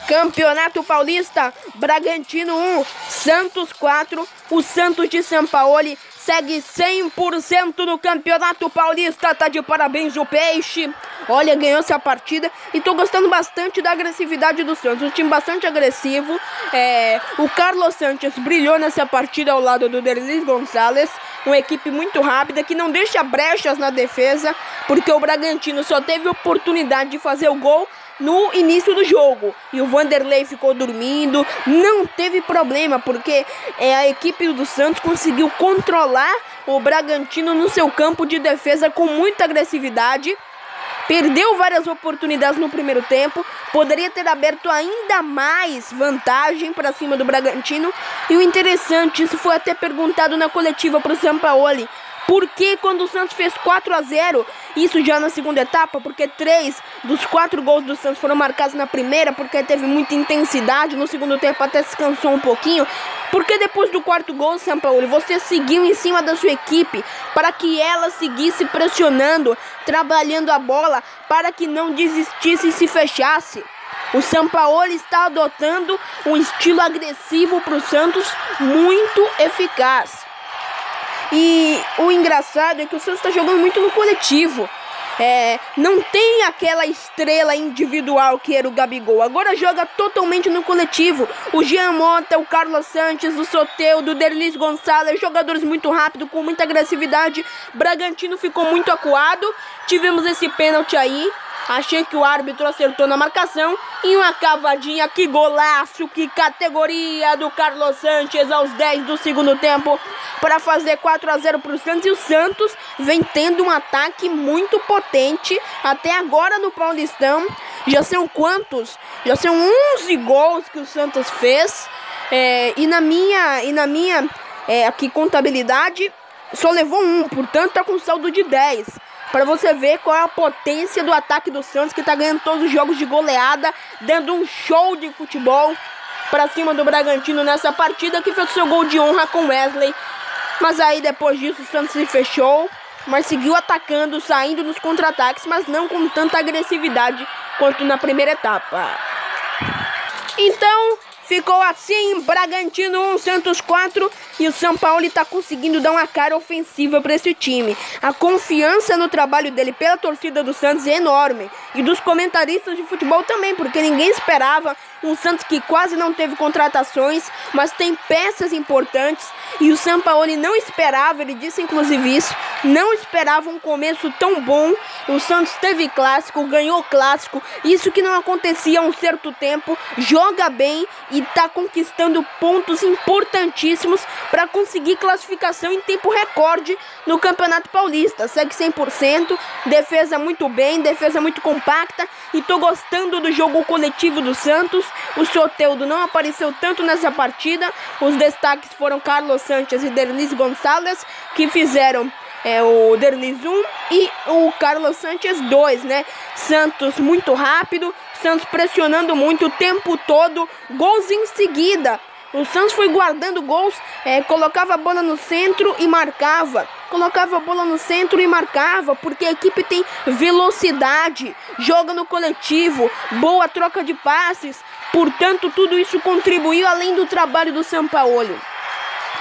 Campeonato Paulista, Bragantino 1, Santos 4. O Santos de Sampaoli segue 100% no Campeonato Paulista. Tá de parabéns o Peixe. Olha, ganhou essa partida e tô gostando bastante da agressividade do Santos. Um time bastante agressivo. O Carlos Sanches brilhou nessa partida ao lado do Derlis Gonçalves. Uma equipe muito rápida que não deixa brechas na defesa, porque o Bragantino só teve oportunidade de fazer o gol no início do jogo e o Vanderlei ficou dormindo. Não teve problema, porque a equipe do Santos conseguiu controlar o Bragantino no seu campo de defesa com muita agressividade. Perdeu várias oportunidades no primeiro tempo, poderia ter aberto ainda mais vantagem para cima do Bragantino. E o interessante, isso foi até perguntado na coletiva para o Sampaoli, por que quando o Santos fez 4-0, isso já na segunda etapa, porque 3 dos 4 gols do Santos foram marcados na primeira, porque teve muita intensidade, no segundo tempo até se cansou um pouquinho, porque depois do quarto gol, Sampaoli, você seguiu em cima da sua equipe, para que ela seguisse pressionando, trabalhando a bola, para que não desistisse e se fechasse. O Sampaoli está adotando um estilo agressivo para o Santos, muito eficaz. E o engraçado é que o Santos está jogando muito no coletivo. Não tem aquela estrela individual que era o Gabigol. Agora joga totalmente no coletivo. O Jean Mota, o Carlos Sanches, o Soteldo, o Derlis Gonçalves, jogadores muito rápidos, com muita agressividade. Bragantino ficou muito acuado. Tivemos esse pênalti aí. Achei que o árbitro acertou na marcação. E uma cavadinha, que golaço, que categoria do Carlos Sanches aos 10 do segundo tempo, para fazer 4-0 para o Santos. E o Santos vem tendo um ataque muito potente até agora no Paulistão. Já são quantos? Já são 11 gols que o Santos fez. E na minha aqui contabilidade só levou 1, portanto tá com saldo de 10. Para você ver qual é a potência do ataque do Santos, que tá ganhando todos os jogos de goleada, dando um show de futebol para cima do Bragantino nessa partida, que fez o seu gol de honra com Wesley. Mas aí depois disso o Santos se fechou, mas seguiu atacando, saindo nos contra-ataques, mas não com tanta agressividade quanto na primeira etapa. Então ficou assim, Bragantino 1, Santos 4, e o Sampaoli está conseguindo dar uma cara ofensiva para esse time. A confiança no trabalho dele pela torcida do Santos é enorme, e dos comentaristas de futebol também, porque ninguém esperava um Santos que quase não teve contratações, mas tem peças importantes, e o Sampaoli não esperava, ele disse inclusive isso, não esperava um começo tão bom. O Santos teve clássico, ganhou clássico, isso que não acontecia há um certo tempo, joga bem e está conquistando pontos importantíssimos para conseguir classificação em tempo recorde no Campeonato Paulista. Segue 100%, defesa muito bem, defesa muito compacta, e tô gostando do jogo coletivo do Santos. O Soteldo não apareceu tanto nessa partida, os destaques foram Carlos Sanches e Derlis Gonçalves, que fizeram o Derlis 1 e o Carlos Sanches 2, né? Santos muito rápido, Santos pressionando muito o tempo todo, gols em seguida. O Santos foi guardando gols, colocava a bola no centro e marcava. Colocava a bola no centro e marcava, porque a equipe tem velocidade, joga no coletivo, boa troca de passes. Portanto, tudo isso contribuiu além do trabalho do Sampaoli.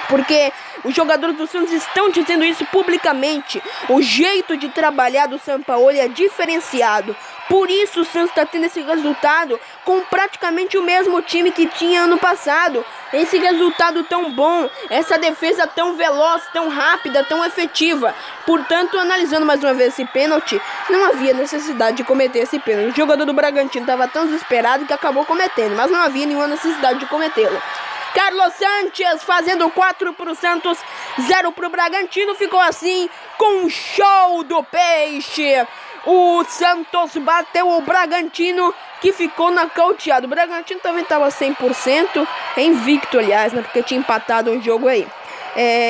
Porque os jogadores do Santos estão dizendo isso publicamente. O jeito de trabalhar do Sampaoli é diferenciado. Por isso o Santos está tendo esse resultado com praticamente o mesmo time que tinha ano passado. Esse resultado tão bom, essa defesa tão veloz, tão rápida, tão efetiva. Portanto, analisando mais uma vez esse pênalti, não havia necessidade de cometer esse pênalti. O jogador do Bragantino estava tão desesperado que acabou cometendo, mas não havia nenhuma necessidade de cometê-lo. Carlos Sanches fazendo 4 para o Santos, 0 para o Bragantino. Ficou assim com um show do Peixe. O Santos bateu o Bragantino, que ficou nocauteado. O Bragantino também estava 100%, invicto, aliás, né, porque tinha empatado um jogo aí.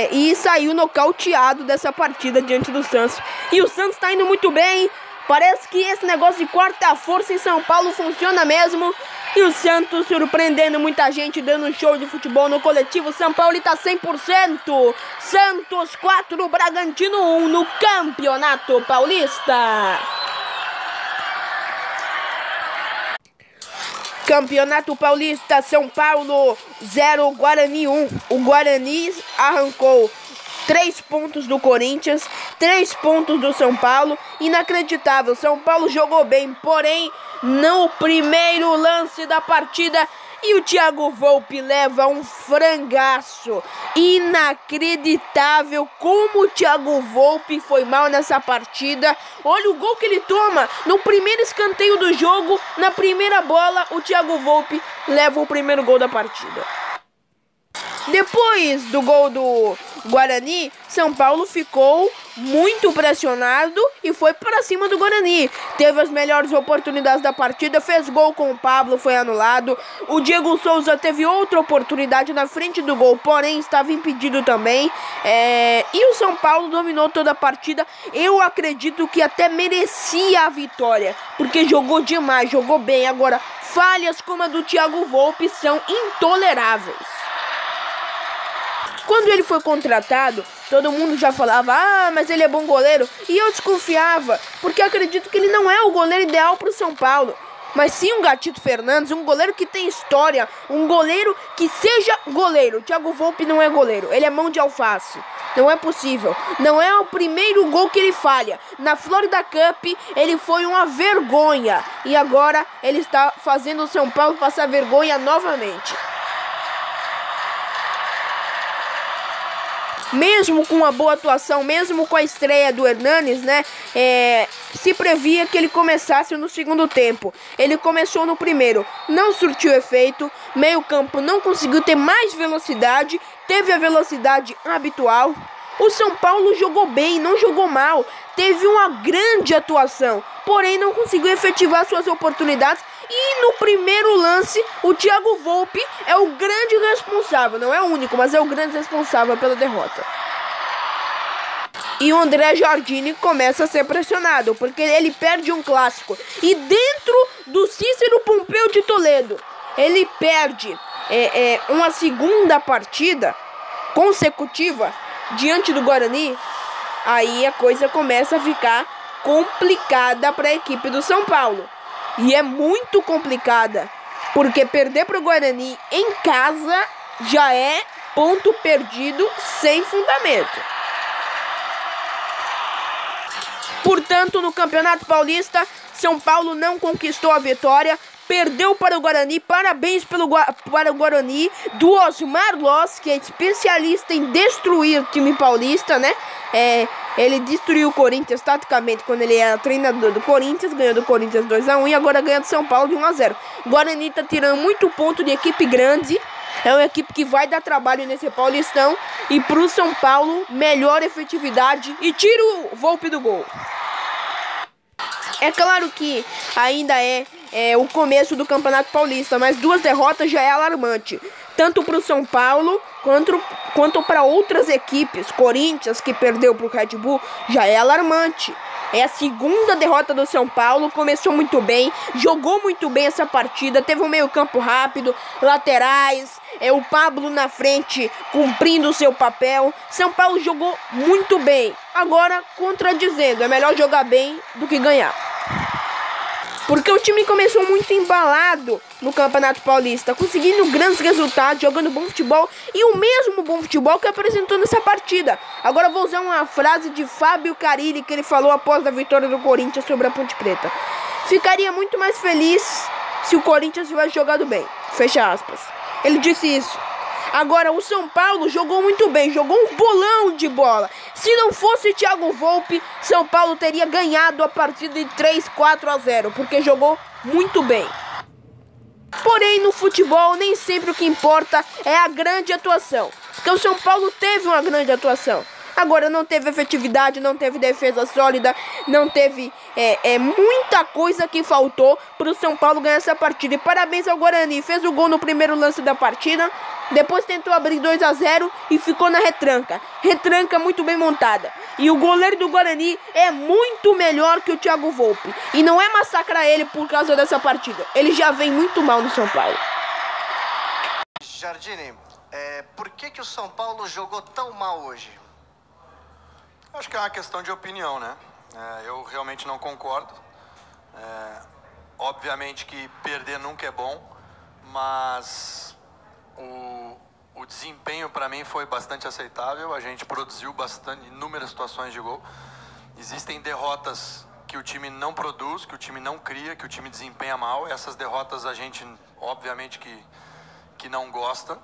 E saiu nocauteado dessa partida diante do Santos. E o Santos está indo muito bem. Parece que esse negócio de quarta força em São Paulo funciona mesmo. E o Santos surpreendendo muita gente, dando um show de futebol no coletivo. São Paulo está 100%. Santos 4, Bragantino 1 no Campeonato Paulista. Campeonato Paulista, São Paulo 0, Guarani 1. O Guarani arrancou 3 pontos do Corinthians, 3 pontos do São Paulo. Inacreditável, São Paulo jogou bem, porém no primeiro lance da partida e o Thiago Volpi leva um frangaço. Inacreditável como o Thiago Volpi foi mal nessa partida. Olha o gol que ele toma no primeiro escanteio do jogo. Na primeira bola, o Thiago Volpi leva o primeiro gol da partida. Depois do gol do Guarani, São Paulo ficou muito pressionado e foi para cima do Guarani. Teve as melhores oportunidades da partida, fez gol com o Pablo, foi anulado. O Diego Souza teve outra oportunidade na frente do gol, porém estava impedido também. E o São Paulo dominou toda a partida. Eu acredito que até merecia a vitória, porque jogou demais, jogou bem. Agora, falhas como a do Thiago Volpi são intoleráveis. Quando ele foi contratado, todo mundo já falava, mas ele é bom goleiro. E eu desconfiava, porque acredito que ele não é o goleiro ideal para o São Paulo. Mas sim um Gatito Fernandes, um goleiro que tem história, um goleiro que seja goleiro. O Thiago Volpi não é goleiro, ele é mão de alface. Não é possível. Não é o primeiro gol que ele falha. Na Florida Cup, ele foi uma vergonha. E agora ele está fazendo o São Paulo passar vergonha novamente. Mesmo com uma boa atuação, mesmo com a estreia do Hernanes, né, se previa que ele começasse no segundo tempo. Ele começou no primeiro, não surtiu efeito, meio campo não conseguiu ter mais velocidade, teve a velocidade habitual. O São Paulo jogou bem, não jogou mal, teve uma grande atuação, porém não conseguiu efetivar suas oportunidades. E no primeiro lance, o Thiago Volpi é o grande responsável, não é o único, mas é o grande responsável pela derrota. E o André Jardine começa a ser pressionado, porque ele perde um clássico. E dentro do Cícero Pompeu de Toledo, ele perde uma segunda partida consecutiva diante do Guarani. Aí a coisa começa a ficar complicada para a equipe do São Paulo. E é muito complicada, porque perder para o Guarani em casa já é ponto perdido sem fundamento. Portanto, no Campeonato Paulista, São Paulo não conquistou a vitória, perdeu para o Guarani. Parabéns para o Guarani, do Osmar Loss, que é especialista em destruir o time paulista, né? Ele destruiu o Corinthians taticamente quando ele era treinador do Corinthians, ganhou do Corinthians 2-1 e agora ganha do São Paulo de 1-0. Guarani tá tirando muito ponto de equipe grande, é uma equipe que vai dar trabalho nesse Paulistão. E pro São Paulo, melhor efetividade e tira o Volpi do gol. É claro que ainda é o começo do Campeonato Paulista, mas 2 derrotas já é alarmante. Tanto para o São Paulo quanto para outras equipes. Corinthians, que perdeu para o Red Bull, já é alarmante. É a segunda derrota do São Paulo, começou muito bem, jogou muito bem essa partida, teve um meio campo rápido, laterais, o Pablo na frente cumprindo o seu papel. São Paulo jogou muito bem, agora contradizendo, é melhor jogar bem do que ganhar. Porque o time começou muito embalado no Campeonato Paulista, conseguindo grandes resultados, jogando bom futebol e o mesmo bom futebol que apresentou nessa partida. Agora vou usar uma frase de Fábio Carille que ele falou após a vitória do Corinthians sobre a Ponte Preta. Ficaria muito mais feliz se o Corinthians tivesse jogado bem. Fecha aspas. Ele disse isso. Agora o São Paulo jogou muito bem, jogou um bolão de bola. Se não fosse Thiago Volpi, São Paulo teria ganhado a partida de 3-4-0, porque jogou muito bem. Porém, no futebol, nem sempre o que importa é a grande atuação. Porque o São Paulo teve uma grande atuação. Agora não teve efetividade, não teve defesa sólida, não teve muita coisa que faltou para o São Paulo ganhar essa partida. E parabéns ao Guarani, fez o gol no primeiro lance da partida, depois tentou abrir 2-0 e ficou na retranca. Retranca muito bem montada. E o goleiro do Guarani é muito melhor que o Thiago Volpi. E não é massacrar ele por causa dessa partida. Ele já vem muito mal no São Paulo. Jardine, por que o São Paulo jogou tão mal hoje? Acho que é uma questão de opinião, né? Eu realmente não concordo. Obviamente que perder nunca é bom, mas o desempenho para mim foi bastante aceitável. A gente produziu inúmeras situações de gol. Existem derrotas que o time não produz, que o time não cria, que o time desempenha mal. Essas derrotas a gente, obviamente, que não gosta.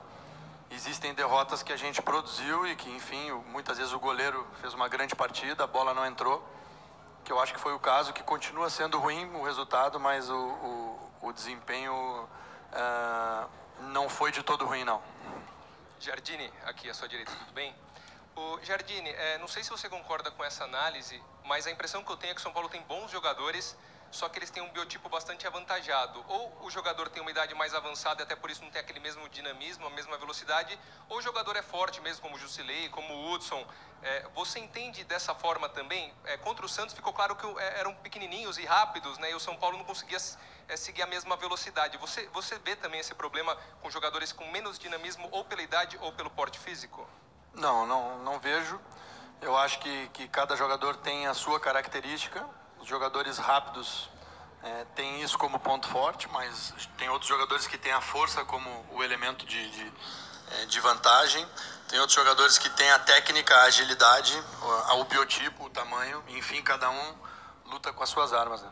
Existem derrotas que a gente produziu e que, enfim, muitas vezes o goleiro fez uma grande partida, a bola não entrou, que eu acho que foi o caso, que continua sendo ruim o resultado, mas o desempenho não foi de todo ruim, não. Giardini, aqui à sua direita, tudo bem? Giardini, não sei se você concorda com essa análise, mas a impressão que eu tenho é que o São Paulo tem bons jogadores, só que eles têm um biotipo bastante avantajado. Ou o jogador tem uma idade mais avançada e até por isso não tem aquele mesmo dinamismo, a mesma velocidade, ou o jogador é forte mesmo, como o Jusilei, como o Hudson. Você entende dessa forma também? Contra o Santos ficou claro que eram pequenininhos e rápidos, né? E o São Paulo não conseguia seguir a mesma velocidade. Você vê também esse problema com jogadores com menos dinamismo, ou pela idade ou pelo porte físico? Não vejo. Eu acho que cada jogador tem a sua característica. Os jogadores rápidos têm isso como ponto forte, mas tem outros jogadores que têm a força como o elemento de vantagem. Tem outros jogadores que têm a técnica, a agilidade, o biotipo, o tamanho. Enfim, cada um luta com as suas armas, né?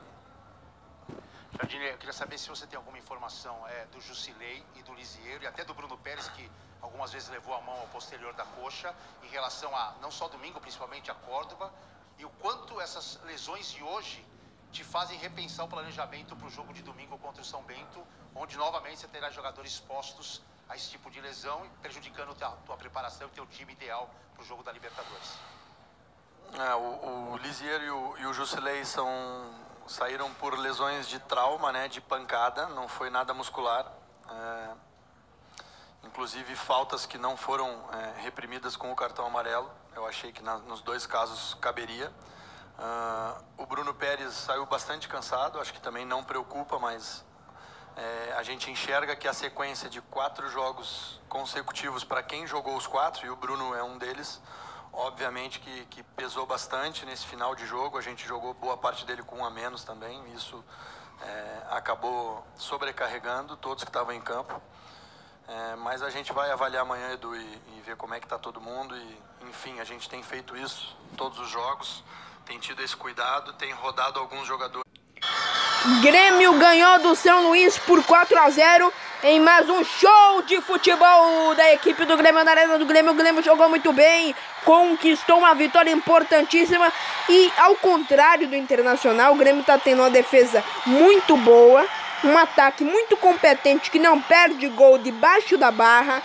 Giardini, eu queria saber se você tem alguma informação do Jusilei e do Lisieiro e até do Bruno Pérez, que algumas vezes levou a mão ao posterior da coxa, em relação a, não só domingo, principalmente a Córdoba, e o quanto essas lesões de hoje te fazem repensar o planejamento para o jogo de domingo contra o São Bento, onde novamente você terá jogadores expostos a esse tipo de lesão, prejudicando a tua preparação e teu time ideal para o jogo da Libertadores. O Lisieiro e o Jusilei saíram por lesões de trauma, né, de pancada, não foi nada muscular. Inclusive faltas que não foram reprimidas com o cartão amarelo. Eu achei que nos dois casos caberia. O Bruno Pérez saiu bastante cansado, acho que também não preocupa, mas a gente enxerga que a sequência de 4 jogos consecutivos para quem jogou os 4, e o Bruno é um deles, obviamente que pesou bastante nesse final de jogo. A gente jogou boa parte dele com 1 a menos também, isso acabou sobrecarregando todos que estavam em campo. Mas a gente vai avaliar amanhã, Edu, e ver como é que está todo mundo. E, enfim, a gente tem feito isso todos os jogos, tem tido esse cuidado, tem rodado alguns jogadores. Grêmio ganhou do São Luís por 4 a 0 em mais um show de futebol da equipe do Grêmio na Arena do Grêmio. O Grêmio jogou muito bem, conquistou uma vitória importantíssima e, ao contrário do Internacional, o Grêmio está tendo uma defesa muito boa, um ataque muito competente que não perde gol debaixo da barra,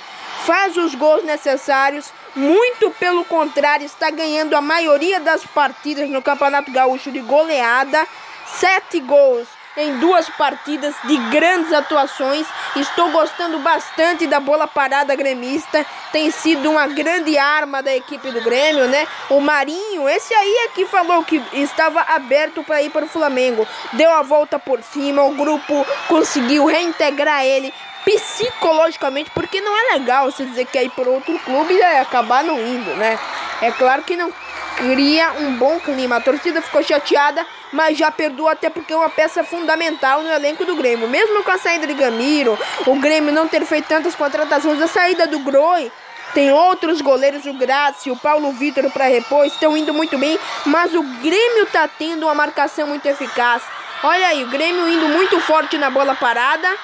faz os gols necessários. Muito pelo contrário, está ganhando a maioria das partidas no Campeonato Gaúcho de goleada. 7 gols em 2 partidas de grandes atuações. Estou gostando bastante da bola parada gremista. Tem sido uma grande arma da equipe do Grêmio, né? O Marinho, esse aí é que falou que estava aberto para ir para o Flamengo. Deu a volta por cima, o grupo conseguiu reintegrar ele psicologicamente, porque não é legal você dizer que é ir para outro clube e acabar não indo, né? É claro que não cria um bom clima. A torcida ficou chateada, mas já perdoou, até porque é uma peça fundamental no elenco do Grêmio. Mesmo com a saída de Gamiro, o Grêmio não ter feito tantas contratações, a saída do Groi, tem outros goleiros, o Grazi, o Paulo Vitor para repor, estão indo muito bem, mas o Grêmio está tendo uma marcação muito eficaz. Olha aí, o Grêmio indo muito forte na bola parada.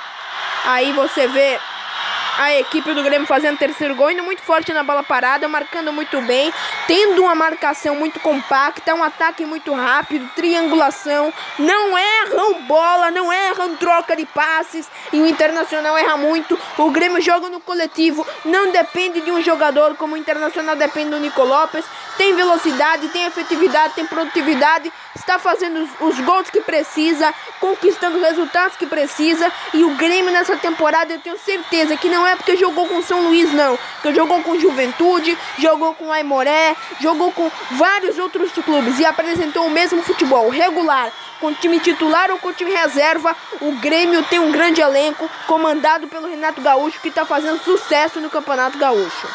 Aí você vê a equipe do Grêmio fazendo o 3º gol, indo muito forte na bola parada, marcando muito bem, tendo uma marcação muito compacta, um ataque muito rápido, triangulação, não erram bola, não erram troca de passes, e o Internacional erra muito. O Grêmio joga no coletivo, não depende de um jogador como o Internacional depende do Nico Lopes, tem velocidade, tem efetividade, tem produtividade, está fazendo os gols que precisa, conquistando os resultados que precisa. E o Grêmio nessa temporada, eu tenho certeza que não é porque jogou com São Luís, não, porque jogou com Juventude, jogou com Aimoré, jogou com vários outros clubes e apresentou o mesmo futebol regular, com time titular ou com time reserva. O Grêmio tem um grande elenco comandado pelo Renato Gaúcho, que está fazendo sucesso no Campeonato Gaúcho.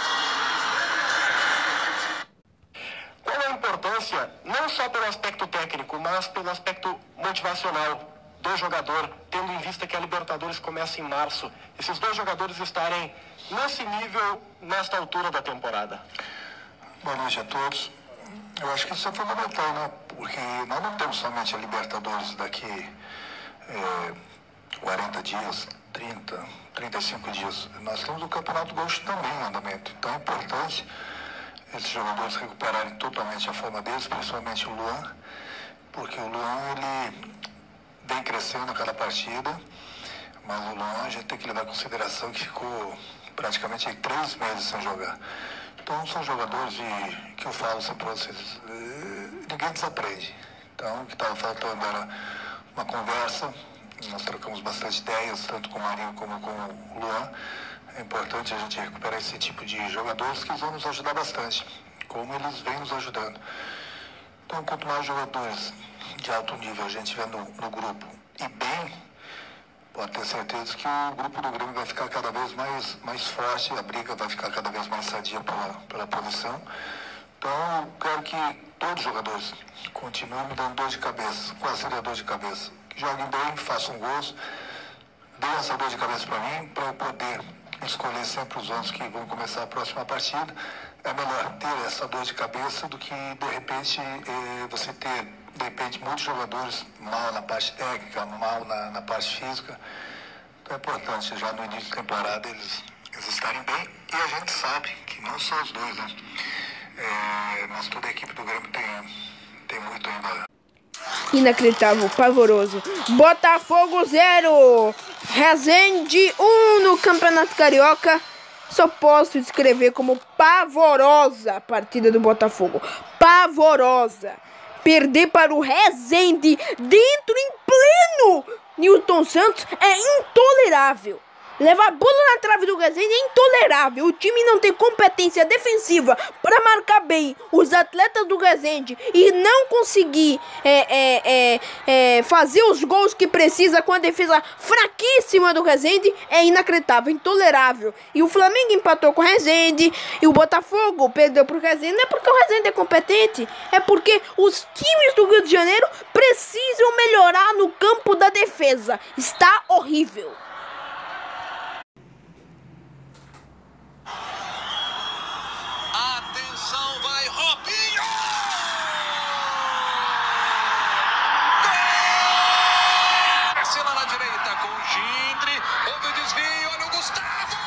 Qual é a importância, não só pelo aspecto técnico, mas pelo aspecto motivacional do jogador, tendo em vista que a Libertadores começa em março, esses dois jogadores estarem nesse nível, nesta altura da temporada? Boa noite a todos. Eu acho que isso é fundamental, né? Porque nós não temos somente a Libertadores daqui 40 dias, 30, 35 dias. Nós temos o Campeonato Gaúcho também em andamento. Então é importante esses jogadores recuperarem totalmente a forma deles, principalmente o Luan, porque o Luan, ele vem crescendo a cada partida, mas o Luan a gente tem que levar em consideração que ficou praticamente aí 3 meses sem jogar. Então são jogadores que eu falo sempre para vocês, ninguém desaprende. Então o que estava faltando era uma conversa, nós trocamos bastante ideias, tanto com o Marinho como com o Luan. É importante a gente recuperar esse tipo de jogadores que vão nos ajudar bastante, como eles vêm nos ajudando. Então, quanto mais jogadores de alto nível a gente tiver no grupo e bem, pode ter certeza que o grupo do Grêmio vai ficar cada vez mais forte, a briga vai ficar cada vez mais sadia pela posição. Então, eu quero que todos os jogadores continuem me dando dor de cabeça. Qual seria a dor de cabeça? Que joguem bem, façam gols, dê essa dor de cabeça para mim, para eu poder escolher sempre os 11 que vão começar a próxima partida. É melhor ter essa dor de cabeça do que, de repente, você ter, de repente, muitos jogadores mal na parte técnica, mal na parte física. Então é importante, já no início da temporada, eles estarem bem. E a gente sabe que não só os dois, né? Mas toda a equipe do Grêmio tem muito ainda. Inacreditável, pavoroso. Botafogo 0, Resende 1 no Campeonato Carioca. Só posso descrever como pavorosa a partida do Botafogo. Pavorosa. Perder para o Resende dentro, em pleno Newton Santos, é intolerável. Levar bola na trave do Resende é intolerável. O time não tem competência defensiva para marcar bem os atletas do Resende e não conseguir fazer os gols que precisa com a defesa fraquíssima do Resende é inacreditável, intolerável. E o Flamengo empatou com o Resende e o Botafogo perdeu para o Resende. Não é porque o Resende é competente, é porque os times do Rio de Janeiro precisam melhorar no campo da defesa. Está horrível. Atenção, vai Robinho! Desce lá na direita com o Gindre, houve o desvio, olha o Gustavo!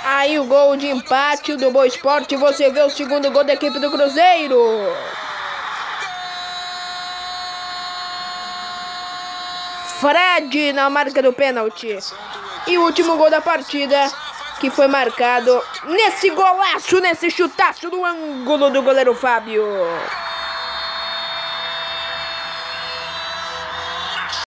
Aí o gol de empate do Boa Esporte, você vê o segundo gol da equipe do Cruzeiro. Fred na marca do pênalti. E o último gol da partida, que foi marcado nesse golaço, nesse chutaço do ângulo do goleiro Fábio.